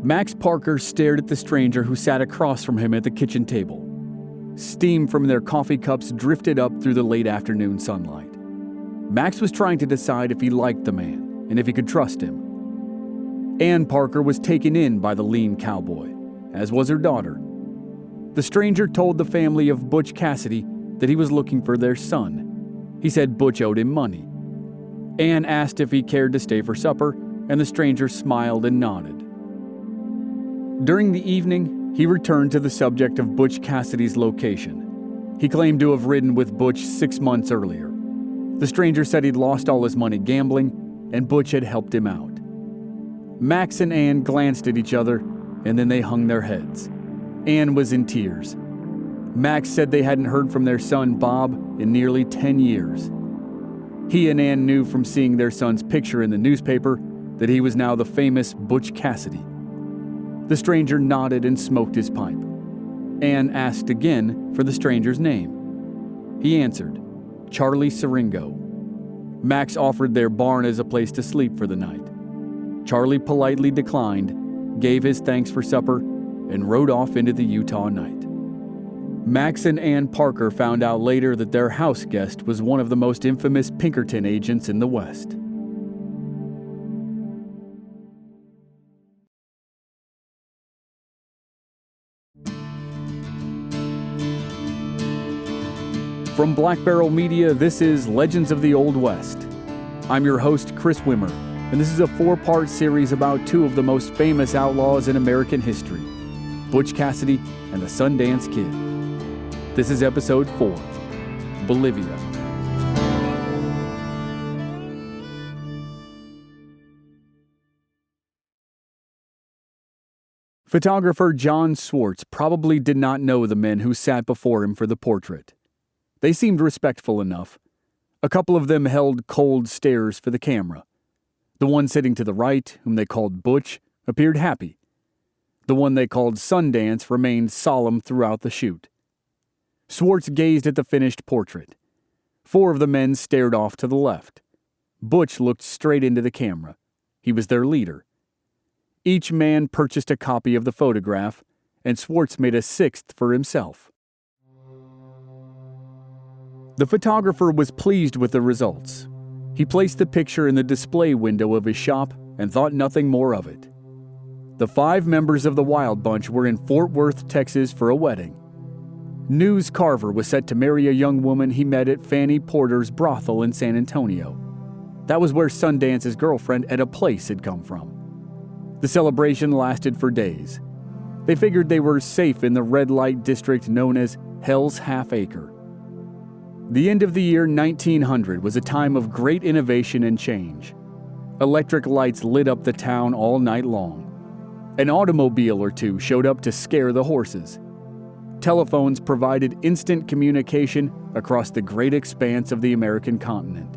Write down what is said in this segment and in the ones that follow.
Max Parker stared at the stranger who sat across from him at the kitchen table. Steam from their coffee cups drifted up through the late afternoon sunlight. Max was trying to decide if he liked the man and if he could trust him. Ann Parker was taken in by the lean cowboy, as was her daughter. The stranger told the family of Butch Cassidy that he was looking for their son. He said Butch owed him money. Ann asked if he cared to stay for supper, and the stranger smiled and nodded. During the evening, he returned to the subject of Butch Cassidy's location. He claimed to have ridden with Butch 6 months earlier. The stranger said he'd lost all his money gambling, and Butch had helped him out. Max and Ann glanced at each other, and then they hung their heads. Ann was in tears. Max said they hadn't heard from their son, Bob, in nearly 10 years. He and Ann knew from seeing their son's picture in the newspaper that he was now the famous Butch Cassidy. The stranger nodded and smoked his pipe. Ann asked again for the stranger's name. He answered, Charlie Siringo. Max offered their barn as a place to sleep for the night. Charlie politely declined, gave his thanks for supper, and rode off into the Utah night. Max and Ann Parker found out later that their house guest was one of the most infamous Pinkerton agents in the West. From Black Barrel Media, this is Legends of the Old West. I'm your host, Chris Wimmer, and this is a 4-part series about 2 of the most famous outlaws in American history, Butch Cassidy and the Sundance Kid. This is episode 4, Bolivia. Photographer John Swartz probably did not know the men who sat before him for the portrait. They seemed respectful enough. A couple of them held cold stares for the camera. The one sitting to the right, whom they called Butch, appeared happy. The one they called Sundance remained solemn throughout the shoot. Swartz gazed at the finished portrait. 4 of the men stared off to the left. Butch looked straight into the camera. He was their leader. Each man purchased a copy of the photograph, and Swartz made a 6th for himself. The photographer was pleased with the results. He placed the picture in the display window of his shop and thought nothing more of it. The 5 members of the Wild Bunch were in Fort Worth, Texas for a wedding. News Carver was set to marry a young woman he met at Fanny Porter's brothel in San Antonio. That was where Sundance's girlfriend Etta Place had come from. The celebration lasted for days. They figured they were safe in the red light district known as Hell's Half Acre. The end of the year 1900 was a time of great innovation and change. Electric lights lit up the town all night long. An automobile or 2 showed up to scare the horses. Telephones provided instant communication across the great expanse of the American continent.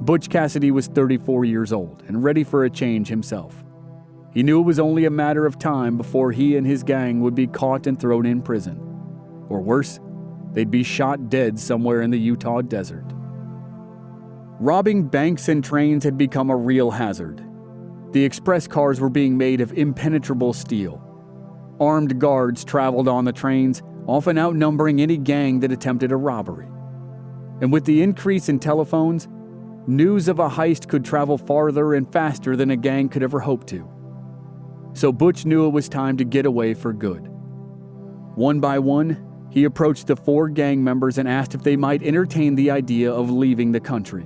Butch Cassidy was 34 years old and ready for a change himself. He knew it was only a matter of time before he and his gang would be caught and thrown in prison. Or worse, they'd be shot dead somewhere in the Utah desert. Robbing banks and trains had become a real hazard. The express cars were being made of impenetrable steel. Armed guards traveled on the trains, often outnumbering any gang that attempted a robbery. And with the increase in telephones, news of a heist could travel farther and faster than a gang could ever hope to. So Butch knew it was time to get away for good. One by one, he approached the 4 gang members and asked if they might entertain the idea of leaving the country.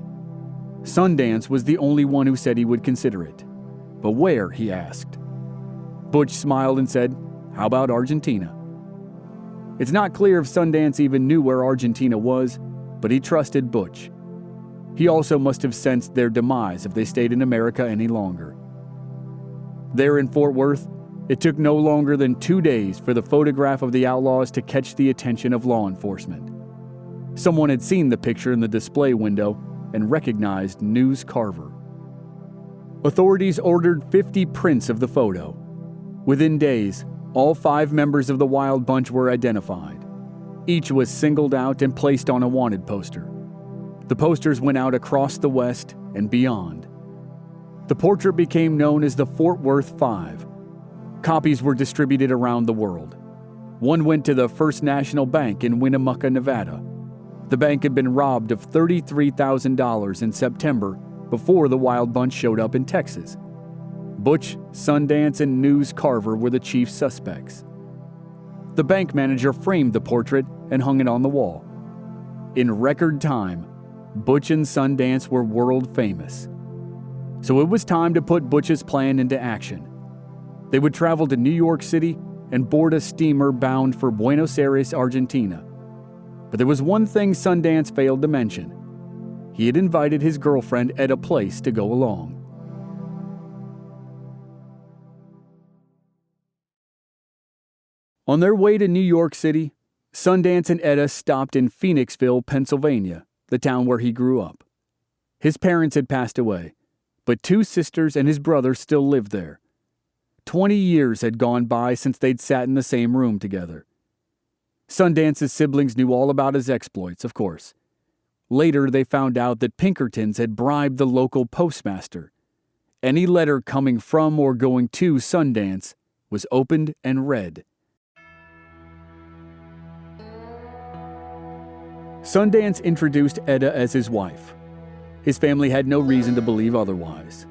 Sundance was the only one who said he would consider it. But where, he asked. Butch smiled and said, "How about Argentina?" It's not clear if Sundance even knew where Argentina was, but he trusted Butch. He also must have sensed their demise if they stayed in America any longer. There in Fort Worth, it took no longer than 2 days for the photograph of the outlaws to catch the attention of law enforcement. Someone had seen the picture in the display window and recognized News Carver. Authorities ordered 50 prints of the photo. Within days, all 5 members of the Wild Bunch were identified. Each was singled out and placed on a wanted poster. The posters went out across the West and beyond. The portrait became known as the Fort Worth Five, Copies were distributed around the world. One went to the First National Bank in Winnemucca, Nevada. The bank had been robbed of $33,000 in September before the Wild Bunch showed up in Texas. Butch, Sundance, and News Carver were the chief suspects. The bank manager framed the portrait and hung it on the wall. In record time, Butch and Sundance were world famous. So it was time to put Butch's plan into action. They would travel to New York City and board a steamer bound for Buenos Aires, Argentina. But there was one thing Sundance failed to mention. He had invited his girlfriend Etta Place to go along. On their way to New York City, Sundance and Etta stopped in Phoenixville, Pennsylvania, the town where he grew up. His parents had passed away, but 2 sisters and his brother still lived there. 20 years had gone by since they'd sat in the same room together. Sundance's siblings knew all about his exploits, of course. Later, they found out that Pinkertons had bribed the local postmaster. Any letter coming from or going to Sundance was opened and read. Sundance introduced Etta as his wife. His family had no reason to believe otherwise.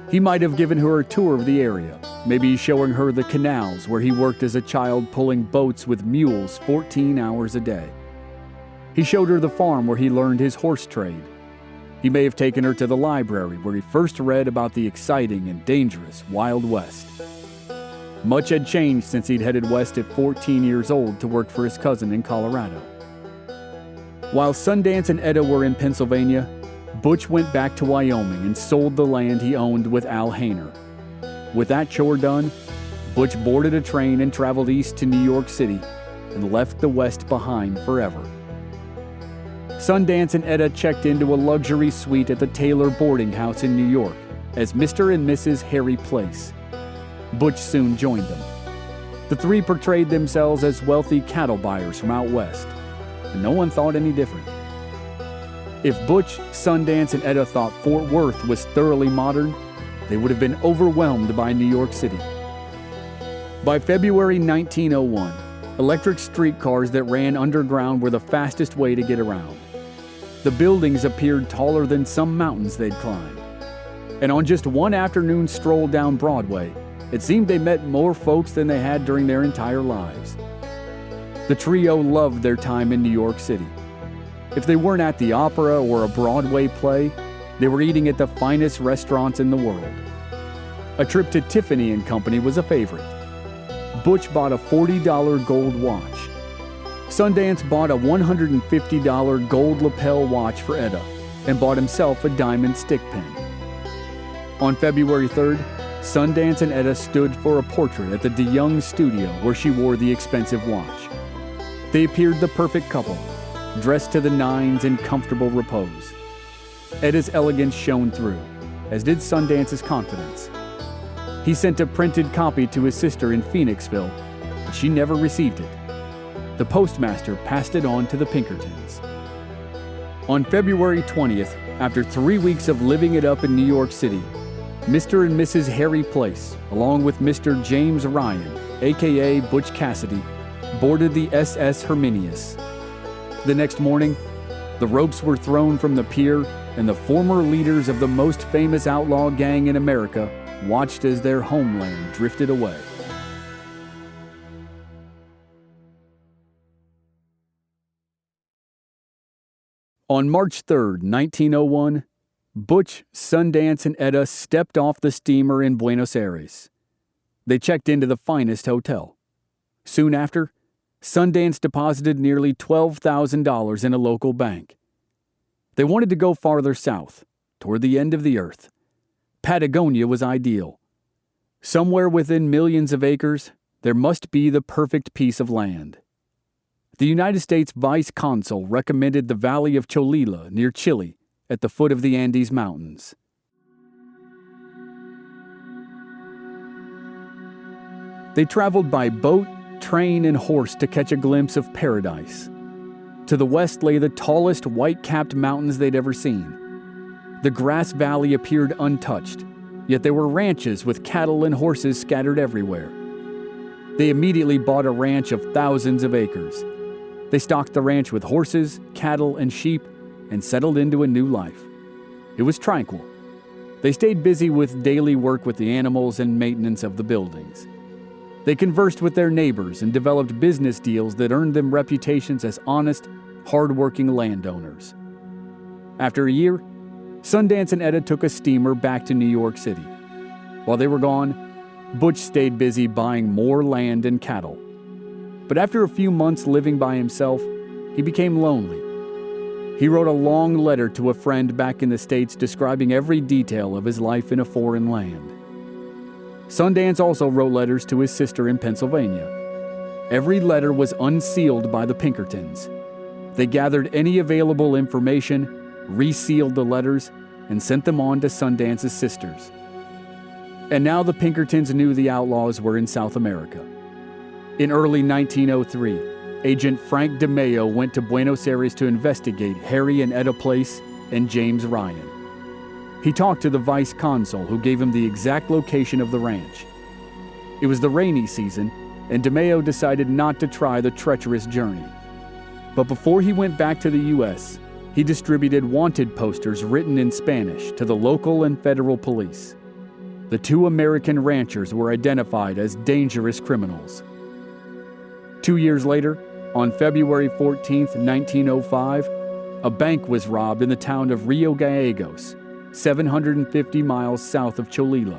He might have given her a tour of the area, maybe showing her the canals where he worked as a child pulling boats with mules 14 hours a day. He showed her the farm where he learned his horse trade. He may have taken her to the library where he first read about the exciting and dangerous Wild West. Much had changed since he'd headed west at 14 years old to work for his cousin in Colorado. While Sundance and Etta were in Pennsylvania, Butch went back to Wyoming and sold the land he owned with Al Hayner. With that chore done, Butch boarded a train and traveled east to New York City and left the West behind forever. Sundance and Etta checked into a luxury suite at the Taylor boarding house in New York as Mr. and Mrs. Harry Place. Butch soon joined them. The 3 portrayed themselves as wealthy cattle buyers from out west, and no one thought any different. If Butch, Sundance, and Etta thought Fort Worth was thoroughly modern, they would have been overwhelmed by New York City. By February 1901, electric streetcars that ran underground were the fastest way to get around. The buildings appeared taller than some mountains they'd climbed. And on just one afternoon stroll down Broadway, it seemed they met more folks than they had during their entire lives. The trio loved their time in New York City. If they weren't at the opera or a Broadway play, they were eating at the finest restaurants in the world. A trip to Tiffany & Company was a favorite. Butch bought a $40 gold watch. Sundance bought a $150 gold lapel watch for Etta and bought himself a diamond stick pin. On February 3rd, Sundance and Etta stood for a portrait at the DeYoung studio where she wore the expensive watch. They appeared the perfect couple, dressed to the nines in comfortable repose. Etta's elegance shone through, as did Sundance's confidence. He sent a printed copy to his sister in Phoenixville, but she never received it. The postmaster passed it on to the Pinkertons. On February 20th, after 3 weeks of living it up in New York City, Mr. and Mrs. Harry Place, along with Mr. James Ryan, a.k.a. Butch Cassidy, boarded the SS Herminius. The next morning, the ropes were thrown from the pier, and the former leaders of the most famous outlaw gang in America watched as their homeland drifted away. On March 3rd, 1901, Butch, Sundance, and Etta stepped off the steamer in Buenos Aires. They checked into the finest hotel. Soon after, Sundance deposited nearly $12,000 in a local bank. They wanted to go farther south, toward the end of the earth. Patagonia was ideal. Somewhere within millions of acres, there must be the perfect piece of land. The United States Vice Consul recommended the Valley of Cholula near Chile, at the foot of the Andes Mountains. They traveled by boat, train, and horse to catch a glimpse of paradise. To the west lay the tallest white-capped mountains they'd ever seen. The grass valley appeared untouched, yet there were ranches with cattle and horses scattered everywhere. They immediately bought a ranch of thousands of acres. They stocked the ranch with horses, cattle, and sheep and settled into a new life. It was tranquil. They stayed busy with daily work with the animals and maintenance of the buildings. They conversed with their neighbors and developed business deals that earned them reputations as honest, hard-working landowners. After a year, Sundance and Etta took a steamer back to New York City. While they were gone, Butch stayed busy buying more land and cattle. But after a few months living by himself, he became lonely. He wrote a long letter to a friend back in the States describing every detail of his life in a foreign land. Sundance also wrote letters to his sister in Pennsylvania. Every letter was unsealed by the Pinkertons. They gathered any available information, resealed the letters, and sent them on to Sundance's sisters. And now the Pinkertons knew the outlaws were in South America. In early 1903, Agent Frank DeMeo went to Buenos Aires to investigate Harry and Etta Place and James Ryan. He talked to the vice consul, who gave him the exact location of the ranch. It was the rainy season, and DeMeo decided not to try the treacherous journey. But before he went back to the U.S., he distributed wanted posters written in Spanish to the local and federal police. The two American ranchers were identified as dangerous criminals. 2 years later, on February 14, 1905, a bank was robbed in the town of Rio Gallegos, 750 miles south of Cholula.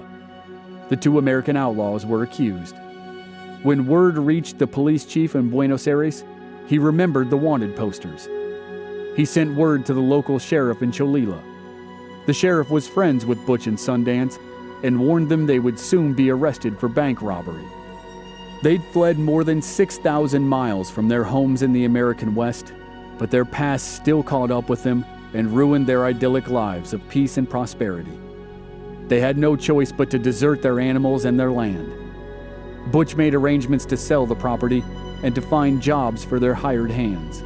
The two American outlaws were accused. When word reached the police chief in Buenos Aires, he remembered the wanted posters. He sent word to the local sheriff in Cholula. The sheriff was friends with Butch and Sundance and warned them they would soon be arrested for bank robbery. They'd fled more than 6,000 miles from their homes in the American West, but their past still caught up with them and ruined their idyllic lives of peace and prosperity. They had no choice but to desert their animals and their land. Butch made arrangements to sell the property and to find jobs for their hired hands.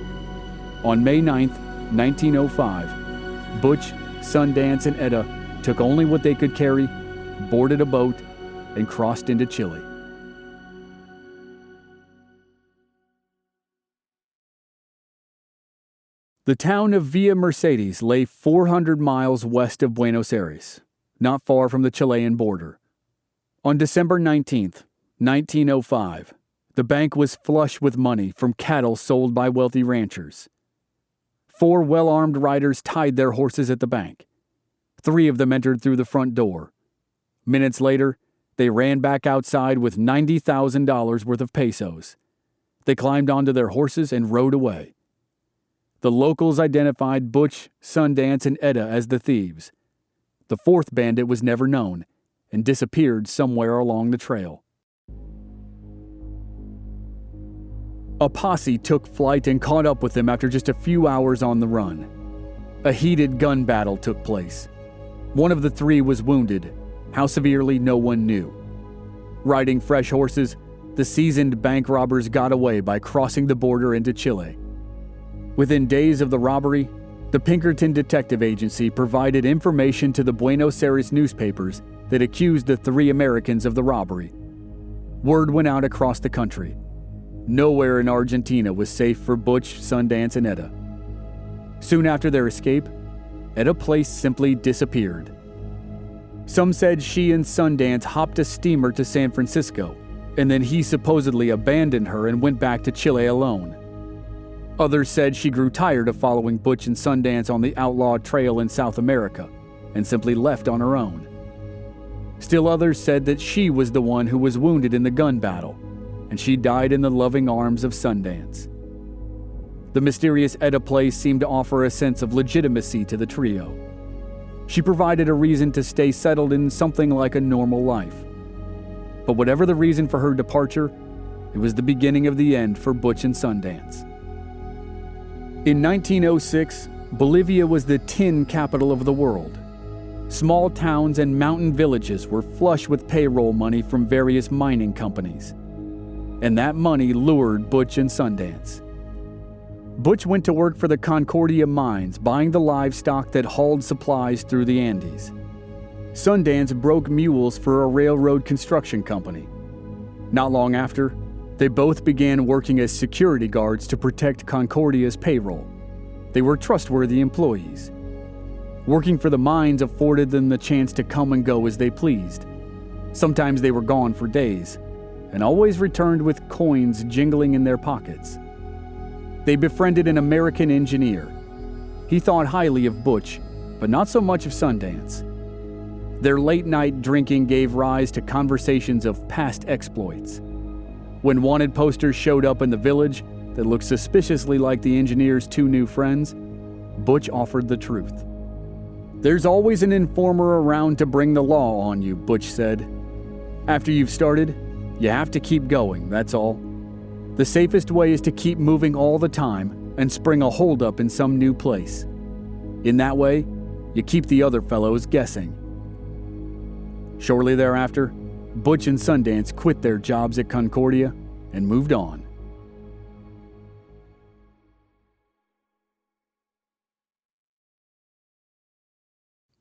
On May 9, 1905, Butch, Sundance, and Etta took only what they could carry, boarded a boat, and crossed into Chile. The town of Villa Mercedes lay 400 miles west of Buenos Aires, not far from the Chilean border. On December 19, 1905, the bank was flush with money from cattle sold by wealthy ranchers. 4 well-armed riders tied their horses at the bank. 3 of them entered through the front door. Minutes later, they ran back outside with $90,000 worth of pesos. They climbed onto their horses and rode away. The locals identified Butch, Sundance, and Etta as the thieves. The 4th bandit was never known and disappeared somewhere along the trail. A posse took flight and caught up with them after just a few hours on the run. A heated gun battle took place. One of the 3 was wounded. How severely, no one knew. Riding fresh horses, the seasoned bank robbers got away by crossing the border into Chile. Within days of the robbery, the Pinkerton Detective Agency provided information to the Buenos Aires newspapers that accused the 3 Americans of the robbery. Word went out across the country. Nowhere in Argentina was safe for Butch, Sundance, and Etta. Soon after their escape, Etta Place simply disappeared. Some said she and Sundance hopped a steamer to San Francisco, and then he supposedly abandoned her and went back to Chile alone. Others said she grew tired of following Butch and Sundance on the outlaw trail in South America and simply left on her own. Still others said that she was the one who was wounded in the gun battle, and she died in the loving arms of Sundance. The mysterious Etta Place seemed to offer a sense of legitimacy to the trio. She provided a reason to stay settled in something like a normal life. But whatever the reason for her departure, it was the beginning of the end for Butch and Sundance. In 1906, Bolivia was the tin capital of the world. Small towns and mountain villages were flush with payroll money from various mining companies. And that money lured Butch and Sundance. Butch went to work for the Concordia mines, buying the livestock that hauled supplies through the Andes. Sundance broke mules for a railroad construction company. Not long after, They both began working as security guards to protect Concordia's payroll. They were trustworthy employees. Working for the mines afforded them the chance to come and go as they pleased. Sometimes they were gone for days, and always returned with coins jingling in their pockets. They befriended an American engineer. He thought highly of Butch, but not so much of Sundance. Their late-night drinking gave rise to conversations of past exploits. When wanted posters showed up in the village that looked suspiciously like the engineer's two new friends, Butch offered the truth. "There's always an informer around to bring the law on you," Butch said. "After you've started, you have to keep going, that's all. The safest way is to keep moving all the time and spring a holdup in some new place. In that way, you keep the other fellows guessing." Shortly thereafter, Butch and Sundance quit their jobs at Concordia and moved on.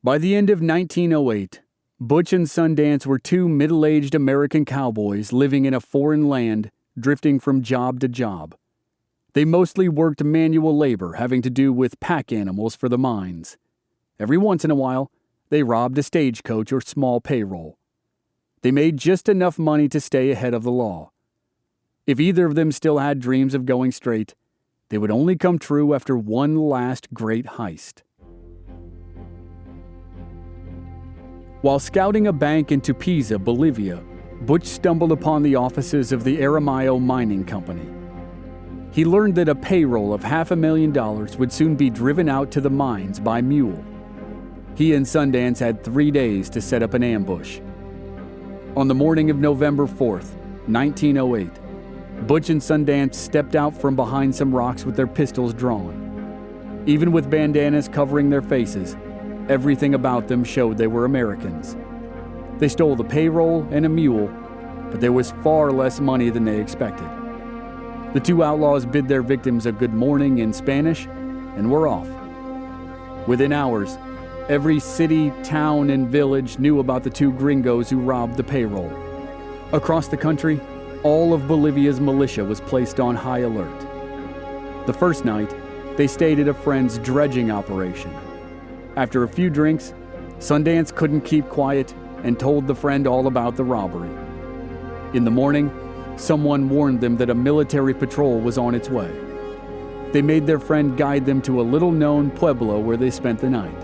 By the end of 1908, Butch and Sundance were two middle-aged American cowboys living in a foreign land, drifting from job to job. They mostly worked manual labor having to do with pack animals for the mines. Every once in a while, they robbed a stagecoach or small payroll. They made just enough money to stay ahead of the law. If either of them still had dreams of going straight, they would only come true after one last great heist. While scouting a bank in Tupiza, Bolivia, Butch stumbled upon the offices of the Aramayo Mining Company. He learned that a payroll of $500,000 would soon be driven out to the mines by mule. He and Sundance had 3 days to set up an ambush. On the morning of November 4th, 1908, Butch and Sundance stepped out from behind some rocks with their pistols drawn. Even with bandanas covering their faces, everything about them showed they were Americans. They stole the payroll and a mule, but there was far less money than they expected. The two outlaws bid their victims a good morning in Spanish and were off. Within hours, every city, town, and village knew about the two gringos who robbed the payroll. Across the country, all of Bolivia's militia was placed on high alert. The first night, they stayed at a friend's dredging operation. After a few drinks, Sundance couldn't keep quiet and told the friend all about the robbery. In the morning, someone warned them that a military patrol was on its way. They made their friend guide them to a little-known pueblo where they spent the night.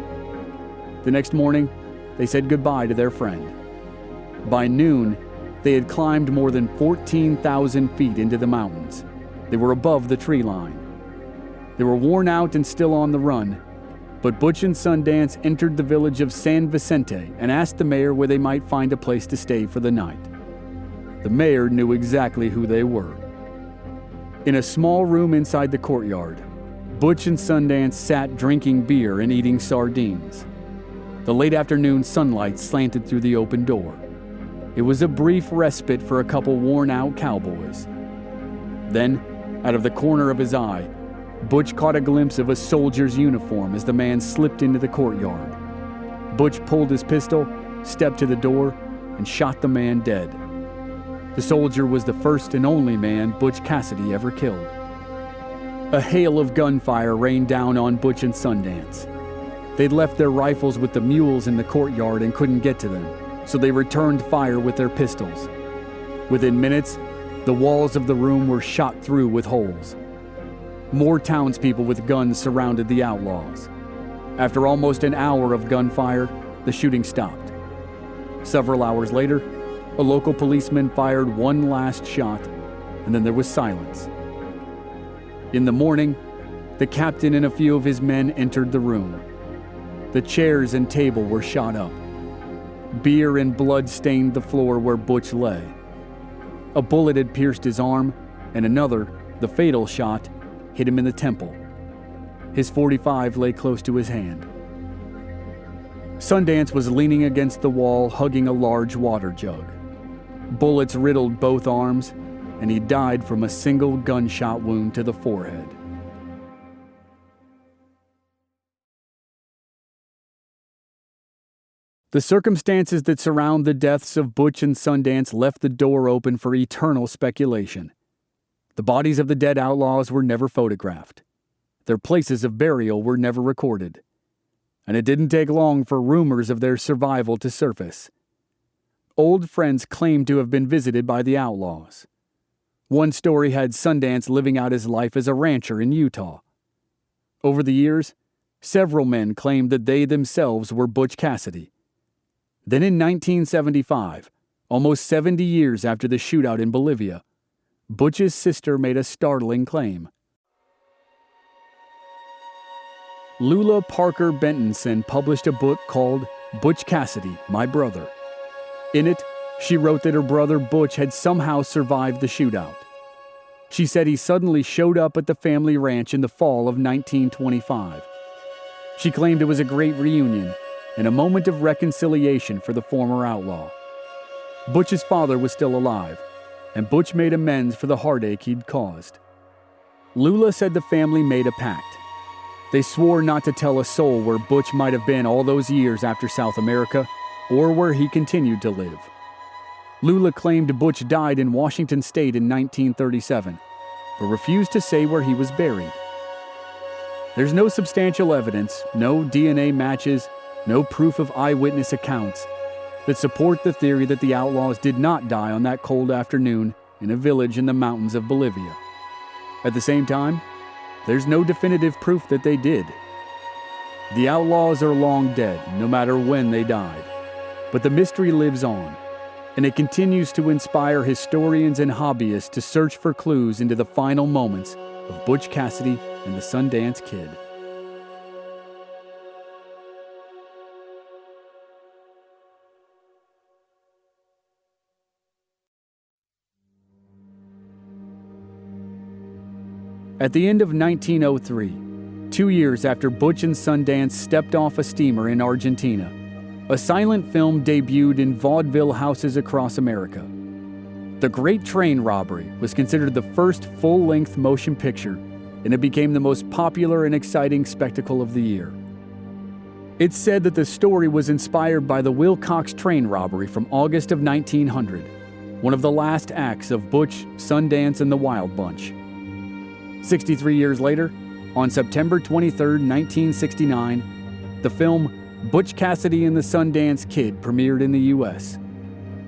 The next morning, they said goodbye to their friend. By noon, they had climbed more than 14,000 feet into the mountains. They were above the tree line. They were worn out and still on the run, but Butch and Sundance entered the village of San Vicente and asked the mayor where they might find a place to stay for the night. The mayor knew exactly who they were. In a small room inside the courtyard, Butch and Sundance sat drinking beer and eating sardines. The late afternoon sunlight slanted through the open door. It was a brief respite for a couple worn-out cowboys. Then, out of the corner of his eye, Butch caught a glimpse of a soldier's uniform as the man slipped into the courtyard. Butch pulled his pistol, stepped to the door, and shot the man dead. The soldier was the first and only man Butch Cassidy ever killed. A hail of gunfire rained down on Butch and Sundance. They'd left their rifles with the mules in the courtyard and couldn't get to them, so they returned fire with their pistols. Within minutes, the walls of the room were shot through with holes. More townspeople with guns surrounded the outlaws. After almost an hour of gunfire, the shooting stopped. Several hours later, a local policeman fired one last shot, and then there was silence. In the morning, the captain and a few of his men entered the room. The chairs and table were shot up. Beer and blood stained the floor where Butch lay. A bullet had pierced his arm, and another, the fatal shot, hit him in the temple. His .45 lay close to his hand. Sundance was leaning against the wall, hugging a large water jug. Bullets riddled both arms, and he died from a single gunshot wound to the forehead. The circumstances that surround the deaths of Butch and Sundance left the door open for eternal speculation. The bodies of the dead outlaws were never photographed. Their places of burial were never recorded. And it didn't take long for rumors of their survival to surface. Old friends claimed to have been visited by the outlaws. One story had Sundance living out his life as a rancher in Utah. Over the years, several men claimed that they themselves were Butch Cassidy. Then in 1975, almost 70 years after the shootout in Bolivia, Butch's sister made a startling claim. Lula Parker Bentonson published a book called Butch Cassidy, My Brother. In it, she wrote that her brother Butch had somehow survived the shootout. She said he suddenly showed up at the family ranch in the fall of 1925. She claimed it was a great reunion and a moment of reconciliation for the former outlaw. Butch's father was still alive, and Butch made amends for the heartache he'd caused. Lula said the family made a pact. They swore not to tell a soul where Butch might have been all those years after South America, or where he continued to live. Lula claimed Butch died in Washington State in 1937, but refused to say where he was buried. There's no substantial evidence, no DNA matches, no proof of eyewitness accounts that support the theory that the outlaws did not die on that cold afternoon in a village in the mountains of Bolivia. At the same time, there's no definitive proof that they did. The outlaws are long dead, no matter when they died. But the mystery lives on, and it continues to inspire historians and hobbyists to search for clues into the final moments of Butch Cassidy and the Sundance Kid. At the end of 1903, 2 years after Butch and Sundance stepped off a steamer in Argentina, a silent film debuted in vaudeville houses across America. The Great Train Robbery was considered the first full-length motion picture, and it became the most popular and exciting spectacle of the year. It's said that the story was inspired by the Wilcox train robbery from August of 1900, one of the last acts of Butch, Sundance, and the Wild Bunch. 63 years later, on September 23, 1969, the film Butch Cassidy and the Sundance Kid premiered in the U.S.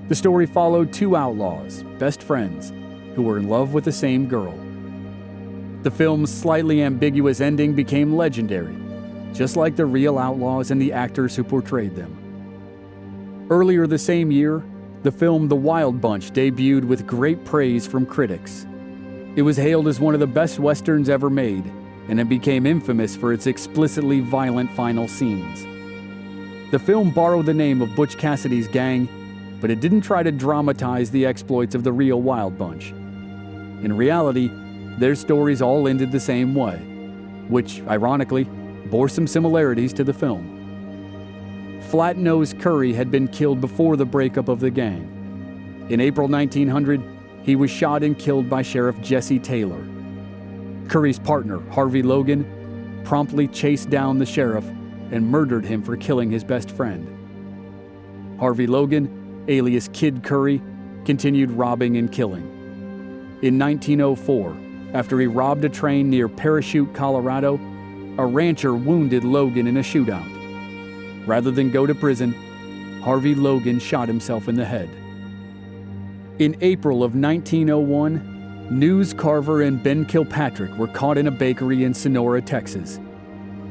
The story followed two outlaws, best friends, who were in love with the same girl. The film's slightly ambiguous ending became legendary, just like the real outlaws and the actors who portrayed them. Earlier the same year, the film The Wild Bunch debuted with great praise from critics. It was hailed as one of the best westerns ever made, and it became infamous for its explicitly violent final scenes. The film borrowed the name of Butch Cassidy's gang, but it didn't try to dramatize the exploits of the real Wild Bunch. In reality, their stories all ended the same way, which, ironically, bore some similarities to the film. Flat-Nosed Curry had been killed before the breakup of the gang. In April 1900, he was shot and killed by Sheriff Jesse Taylor. Curry's partner, Harvey Logan, promptly chased down the sheriff and murdered him for killing his best friend. Harvey Logan, alias Kid Curry, continued robbing and killing. In 1904, after he robbed a train near Parachute, Colorado, a rancher wounded Logan in a shootout. Rather than go to prison, Harvey Logan shot himself in the head. In April of 1901, News Carver and Ben Kilpatrick were caught in a bakery in Sonora, Texas.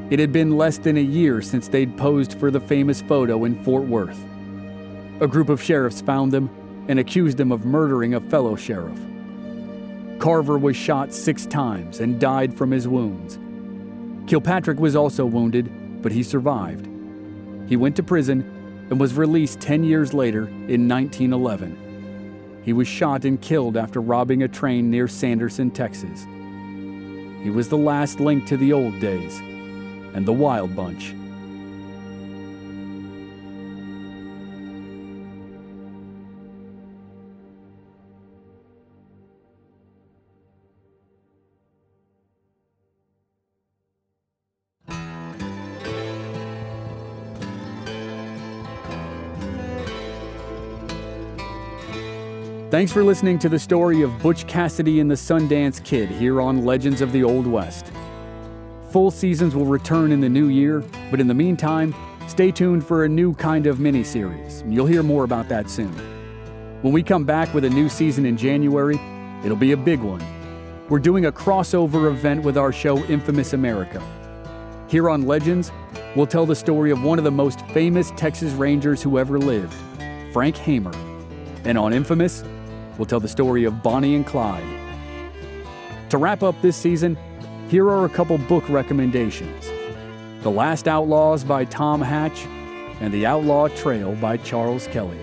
It had been less than a year since they'd posed for the famous photo in Fort Worth. A group of sheriffs found them and accused them of murdering a fellow sheriff. Carver was shot 6 times and died from his wounds. Kilpatrick was also wounded, but he survived. He went to prison and was released 10 years later in 1911. He was shot and killed after robbing a train near Sanderson, Texas. He was the last link to the old days and the Wild Bunch. Thanks for listening to the story of Butch Cassidy and the Sundance Kid here on Legends of the Old West. Full seasons will return in the new year, but in the meantime, stay tuned for a new kind of miniseries. You'll hear more about that soon. When we come back with a new season in January, it'll be a big one. We're doing a crossover event with our show Infamous America. Here on Legends, we'll tell the story of one of the most famous Texas Rangers who ever lived, Frank Hamer. And on Infamous, we'll tell the story of Bonnie and Clyde. To wrap up this season, here are a couple book recommendations. The Last Outlaws by Tom Hatch and The Outlaw Trail by Charles Kelly.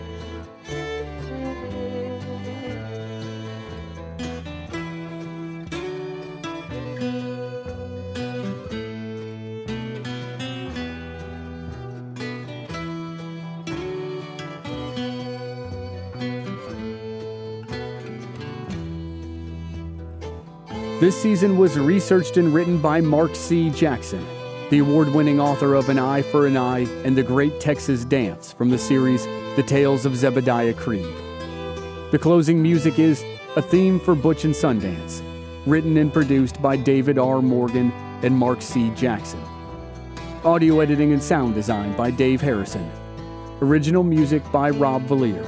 This season was researched and written by Mark C. Jackson, the award-winning author of An Eye for an Eye and The Great Texas Dance from the series The Tales of Zebediah Creed. The closing music is A Theme for Butch and Sundance, written and produced by David R. Morgan and Mark C. Jackson. Audio editing and sound design by Dave Harrison. Original music by Rob Valier.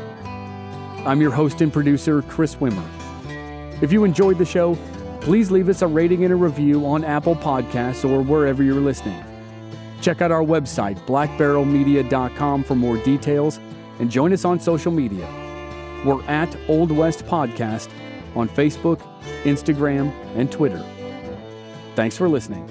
I'm your host and producer, Chris Wimmer. If you enjoyed the show, please leave us a rating and a review on Apple Podcasts or wherever you're listening. Check out our website, blackbarrelmedia.com, for more details, and join us on social media. We're at Old West Podcast on Facebook, Instagram, and Twitter. Thanks for listening.